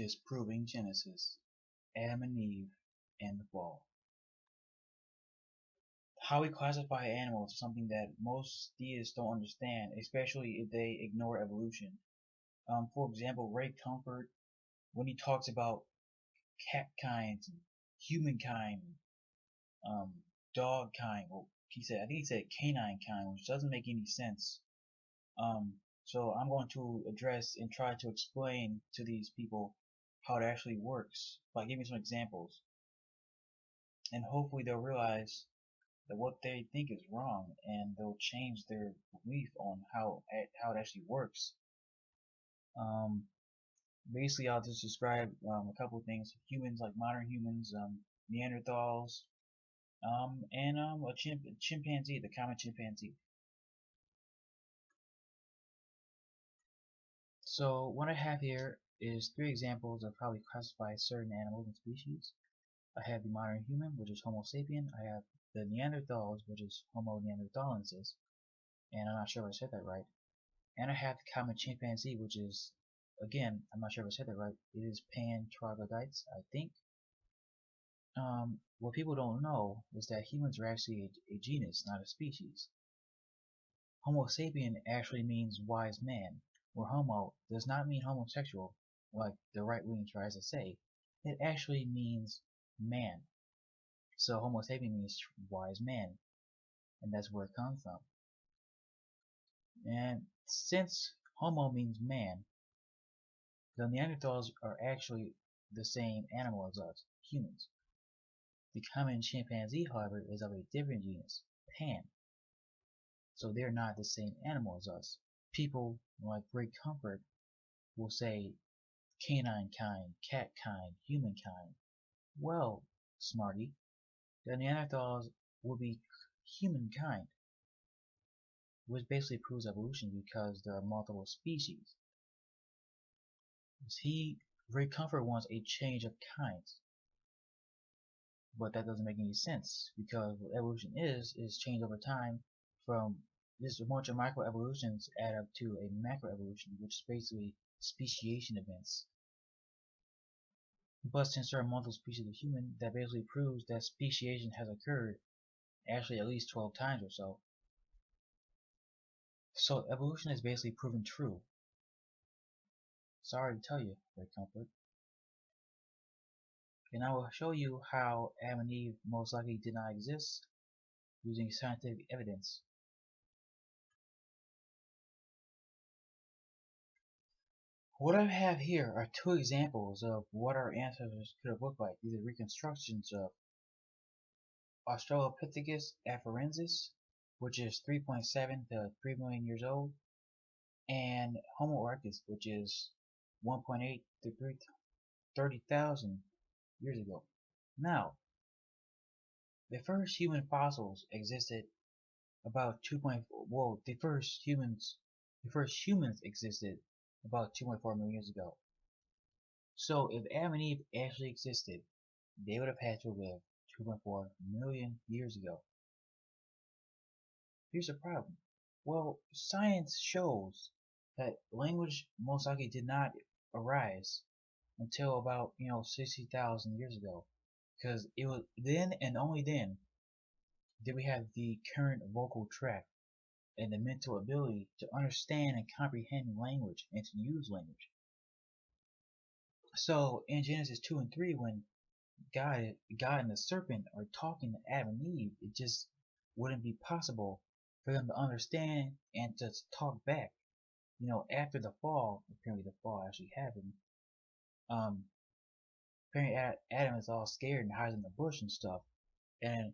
Disproving Genesis, Adam and Eve, and the Fall. How we classify animals is something that most theists don't understand, especially if they ignore evolution. For example, Ray Comfort, when he talks about cat kind, humankind, dog kind, well, I think he said canine kind, which doesn't make any sense. So I'm going to address and try to explain to these people how it actually works by giving some examples, and hopefully they'll realize that what they think is wrong and they'll change their belief on how it actually works. Basically, I'll just describe a couple of things: humans, like modern humans, Neanderthals, and a chimpanzee, the common chimpanzee. So what I have here is 3 examples of how we classify certain animals and species. I have the modern human, which is Homo sapien. I have the Neanderthals, which is Homo neanderthalensis, and I'm not sure if I said that right. And I have the common chimpanzee, which is, again, I'm not sure if I said that right. It is Pan troglodytes, I think. What people don't know is that humans are actually a genus, not a species. Homo sapien actually means wise man, where homo does not mean homosexual, like the right wing tries to say. It actually means man. So Homo sapien means wise man, and that's where it comes from. And since Homo means man, the Neanderthals are actually the same animal as us, humans. The common chimpanzee, however, is of a different genus, Pan. So they're not the same animal as us. People like Great Comfort will say canine kind, cat kind, human kind. Well, smarty, the Neanderthals will be humankind, which basically proves evolution because there are multiple species. Great Comfort wants a change of kinds, but that doesn't make any sense because what evolution is change over time. From this, a bunch of microevolutions add up to a macroevolution, which is basically speciation events. But since there are multiple species of human, that basically proves that speciation has occurred actually at least 12 times or so. So evolution is basically proven true. Sorry to tell you, Great Comfort. And I will show you how Adam and Eve most likely did not exist using scientific evidence. What I have here are 2 examples of what our ancestors could have looked like. These are reconstructions of Australopithecus afarensis, which is 3.7 to 3 million years old, and Homo erectus, which is 1.8 to 30,000 years ago. Now, the first human fossils existed about 2.4. Well, the first humans existed about 2.4 million years ago. So if Adam and Eve actually existed, they would have had to live 2.4 million years ago. Here's the problem. Well, science shows that language most likely did not arise until about 60,000 years ago, because it was then and only then did we have the current vocal tract and the mental ability to understand and comprehend language and to use language. So in Genesis 2 and 3, when God and the serpent are talking to Adam and Eve, it just wouldn't be possible for them to understand and to talk back. After the fall, apparently the fall actually happened. Apparently Adam is all scared and hides in the bush and stuff. And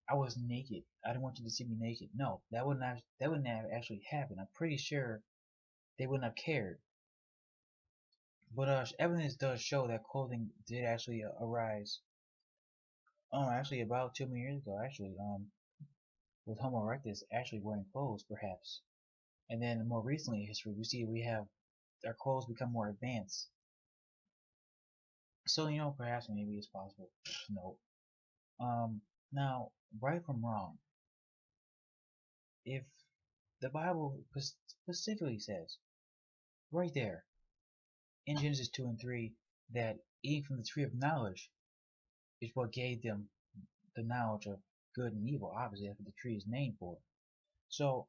I was naked. I didn't want you to see me naked. No, that wouldn't have actually happened. I'm pretty sure they wouldn't have cared. But evidence does show that clothing did actually arise. Actually about 2 million years ago. Actually, with Homo erectus actually wearing clothes, perhaps. And then more recently in history, we have our clothes become more advanced. So perhaps maybe it's possible. No. Now, right from wrong. If the Bible specifically says, right there, in Genesis 2 and 3 that eating from the tree of knowledge is what gave them the knowledge of good and evil. Obviously, that's what the tree is named for. So,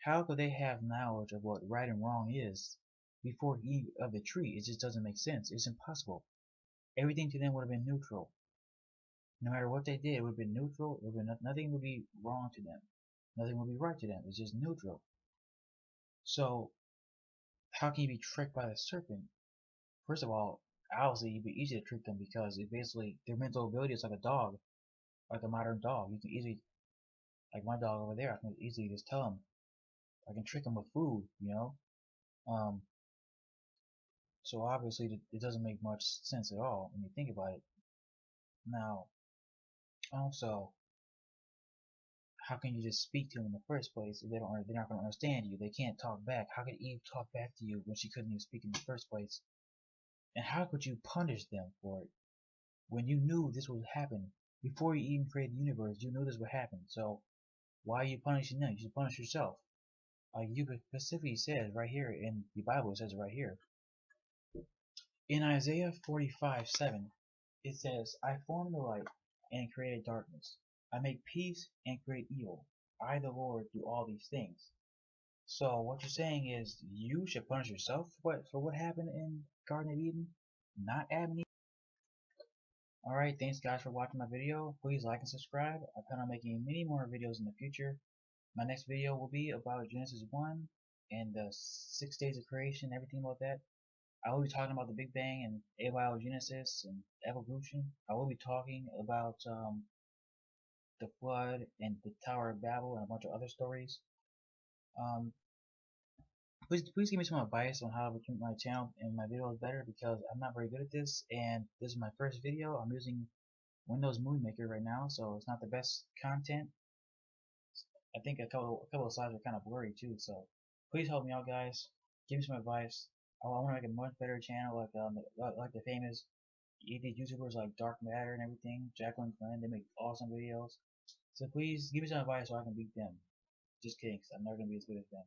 how could they have knowledge of what right and wrong is before eating of the tree? It just doesn't make sense. It's impossible. Everything to them would have been neutral. No matter what they did, it would have been neutral. It would have been, nothing would be wrong to them. Nothing would be right to them. It's just neutral. So, how can you be tricked by the serpent? First of all, obviously, it'd be easy to trick them because it basically their mental ability is like a dog, like a modern dog. You can easily, like my dog over there, I can easily just tell him. I can trick him with food, you know. Um, so obviously, it doesn't make much sense at all when you think about it. Now, also, how can you just speak to them in the first place if they're not going to understand you? They can't talk back. How could Eve talk back to you when she couldn't even speak in the first place? And how could you punish them for it when you knew this would happen before you even created the universe? You knew this would happen. So why are you punishing them? You should punish yourself. You specifically says right here in the Bible. It says it right here in Isaiah 45:7. It says, "I form the light and created darkness. I make peace and create evil. I, the Lord, do all these things." So what you're saying is you should punish yourself for what happened in Garden of Eden, not Adam and Eve. Alright, thanks guys for watching my video. Please like and subscribe. I plan on making many more videos in the future. My next video will be about Genesis 1 and the 6 days of creation, everything about that. I will be talking about the Big Bang and abiogenesis and evolution. I will be talking about the flood and the Tower of Babel and a bunch of other stories. Please give me some advice on how to make my channel and my videos better because I'm not very good at this and this is my first video. I'm using Windows Movie Maker right now, so it's not the best content. I think a couple of slides are kind of blurry too, so please help me out, guys. Give me some advice. I want to make a much better channel like the famous these YouTubers like Dark Matter and everything, Jacqueline Glenn. They make awesome videos. So please give me some advice so I can beat them. Just kidding, 'cause I'm never gonna be as good as them.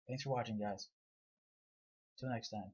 Thanks for watching, guys. Till next time.